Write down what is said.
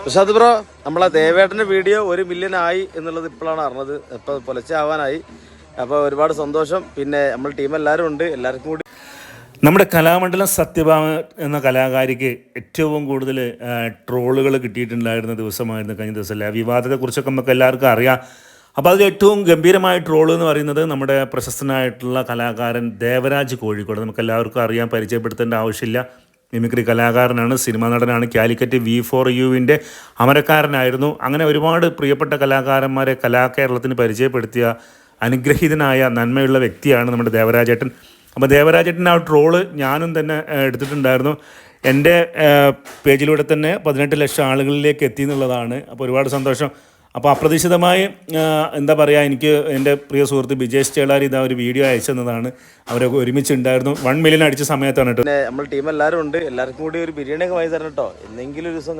പക്ഷെ അത് ബ്രോ നമ്മളെ ദേവേട്ടൻ്റെ വീഡിയോ 1 മില്യൺ ആയി എന്നുള്ളത് ഇപ്പോഴാണ് അറിഞ്ഞത്. ഇപ്പോൾ പുലർച്ചെ അപ്പോൾ ഒരുപാട് സന്തോഷം. പിന്നെ നമ്മൾ ടീം എല്ലാവരും ഉണ്ട്, എല്ലാവർക്കും കൂടി. നമ്മുടെ കലാമണ്ഡലം സത്യഭാമ എന്ന കലാകാരിക്ക് ഏറ്റവും കൂടുതൽ ട്രോളുകൾ കിട്ടിയിട്ടുണ്ടായിരുന്ന ദിവസമായിരുന്നു കഴിഞ്ഞ ദിവസമല്ലേ. ആ വിവാദത്തെക്കുറിച്ചൊക്കെ നമുക്ക് എല്ലാവർക്കും അറിയാം. അപ്പോൾ അതിൽ ഏറ്റവും ഗംഭീരമായ ട്രോൾ എന്ന് പറയുന്നത് നമ്മുടെ പ്രശസ്തനായിട്ടുള്ള കലാകാരൻ ദേവരാജ് കോഴിക്കോട്. നമുക്ക് എല്ലാവർക്കും അറിയാം, പരിചയപ്പെടുത്തേണ്ട ആവശ്യമില്ല. മിമിക്രി കലാകാരനാണ്, സിനിമാ നടനാണ്, കാലിക്കറ്റ് V4Uവിൻ്റെ അമരക്കാരനായിരുന്നു. അങ്ങനെ ഒരുപാട് പ്രിയപ്പെട്ട കലാകാരന്മാരെ കലാകേരളത്തിന് പരിചയപ്പെടുത്തിയ അനുഗ്രഹീതനായ നന്മയുള്ള വ്യക്തിയാണ് നമ്മുടെ ദേവരാജേട്ടൻ. അപ്പോൾ ദേവരാജേട്ടൻ ആ ട്രോള് ഞാനും തന്നെ എടുത്തിട്ടുണ്ടായിരുന്നു. എൻ്റെ പേജിലൂടെ തന്നെ 18 ലക്ഷം ആളുകളിലേക്ക് എത്തി എന്നുള്ളതാണ്. അപ്പോൾ ഒരുപാട് സന്തോഷം. അപ്പോൾ അപ്രതീക്ഷിതമായി എന്താ പറയുക, എനിക്ക് എൻ്റെ പ്രിയ സുഹൃത്ത് ബിജേഷ് ചേളാരി ഇതാ ഒരു വീഡിയോ അയച്ചെന്നതാണ്. അവരൊക്കെ ഒരുമിച്ചുണ്ടായിരുന്നു. 1 മില്യൺ അടിച്ച സമയത്താണ് കേട്ടോ. പിന്നെ നമ്മൾ ടീം എല്ലാവരും ഉണ്ട്, എല്ലാവർക്കും കൂടി ഒരു ബിരിയാണി ഒക്കെ വാങ്ങി തരണം കേട്ടോ. എന്തെങ്കിലും ഒരു ദിവസം